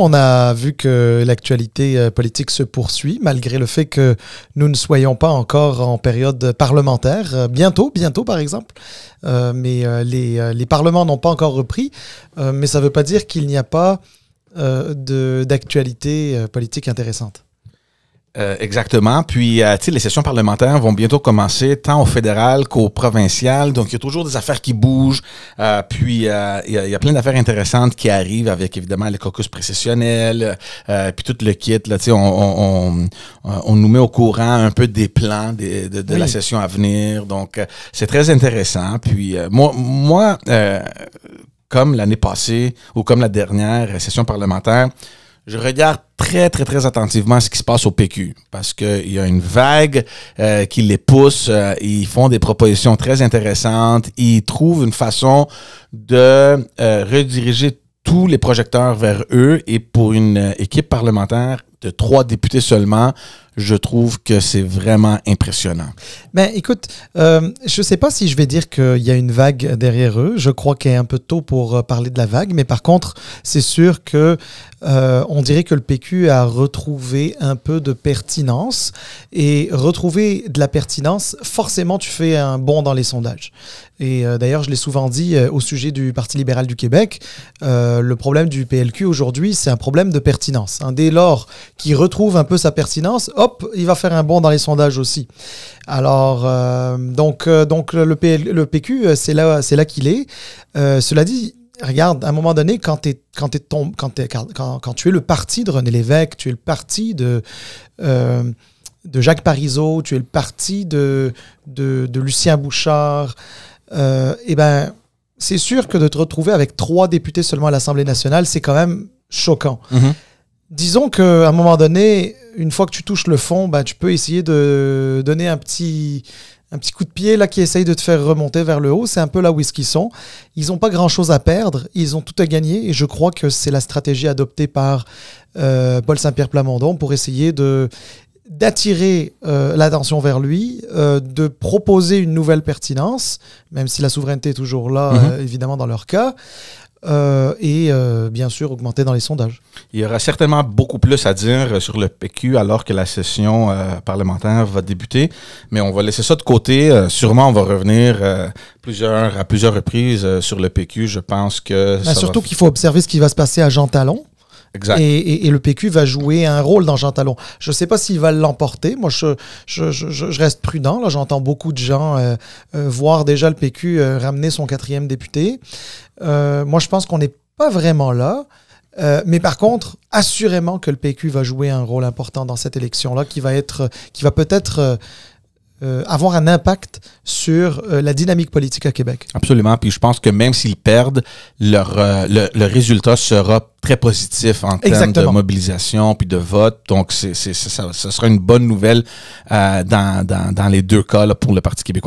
On a vu que l'actualité politique se poursuit, malgré le fait que nous ne soyons pas encore en période parlementaire. Bientôt par exemple. Mais les parlements n'ont pas encore repris. Mais ça ne veut pas dire qu'il n'y a pas d'actualité politique intéressante. Exactement. Puis, tu sais, les sessions parlementaires vont bientôt commencer, tant au fédéral qu'au provincial. Donc, il y a toujours des affaires qui bougent. Puis, il y a plein d'affaires intéressantes qui arrivent avec, évidemment, le caucus précessionnel, puis tout le kit. Là, tu sais, on nous met au courant un peu des plans de la session à venir. Donc, c'est très intéressant. Puis, moi, comme l'année passée ou comme la dernière session parlementaire, je regarde très attentivement ce qui se passe au PQ parce qu'il y a une vague qui les pousse. Ils font des propositions très intéressantes. Ils trouvent une façon de rediriger tous les projecteurs vers eux. Et pour une équipe parlementaire de 3 députés seulement, je trouve que c'est vraiment impressionnant. Ben, écoute, je ne sais pas si je vais dire qu'il y a une vague derrière eux. Je crois qu'il est un peu tôt pour parler de la vague. Mais par contre, c'est sûr que on dirait que le PQ a retrouvé un peu de pertinence. Et retrouver de la pertinence, forcément, tu fais un bond dans les sondages. Et d'ailleurs, je l'ai souvent dit au sujet du Parti libéral du Québec, le problème du PLQ aujourd'hui, c'est un problème de pertinence. Hein. Dès lors qu'il retrouve un peu sa pertinence, hop, il va faire un bond dans les sondages aussi. Alors, donc le PQ, c'est là qu'il est. Cela dit, regarde, à un moment donné, quand tu es le parti de René Lévesque, tu es le parti de Jacques Parizeau, tu es le parti de Lucien Bouchard, eh ben, c'est sûr que de te retrouver avec 3 députés seulement à l'Assemblée nationale, c'est quand même choquant. Mm-hmm. Disons qu'à un moment donné, une fois que tu touches le fond, ben, tu peux essayer de donner un petit coup de pied là, qui essaye de te faire remonter vers le haut. C'est un peu là où ils sont. Ils n'ont pas grand-chose à perdre. Ils ont tout à gagner. Et je crois que c'est la stratégie adoptée par Paul Saint-Pierre Plamondon pour essayer d'attirer l'attention vers lui, de proposer une nouvelle pertinence, même si la souveraineté est toujours là, évidemment, dans leur cas. Et bien sûr augmenter dans les sondages. Il y aura certainement beaucoup plus à dire sur le PQ alors que la session parlementaire va débuter, mais on va laisser ça de côté. Sûrement, on va revenir à plusieurs reprises sur le PQ. Je pense que... surtout qu'il faut observer ce qui va se passer à Jean Talon. Exact. Et le PQ va jouer un rôle dans Jean Talon. Je ne sais pas s'il va l'emporter. Moi, je reste prudent. Là, j'entends beaucoup de gens voir déjà le PQ ramener son 4e député. Moi, je pense qu'on n'est pas vraiment là. Mais par contre, assurément que le PQ va jouer un rôle important dans cette élection-là qui va peut-être... avoir un impact sur la dynamique politique à Québec. Absolument. Puis je pense que même s'ils perdent, le résultat sera très positif en termes de mobilisation puis de vote. Donc, ça sera une bonne nouvelle dans les 2 cas là, pour le Parti québécois.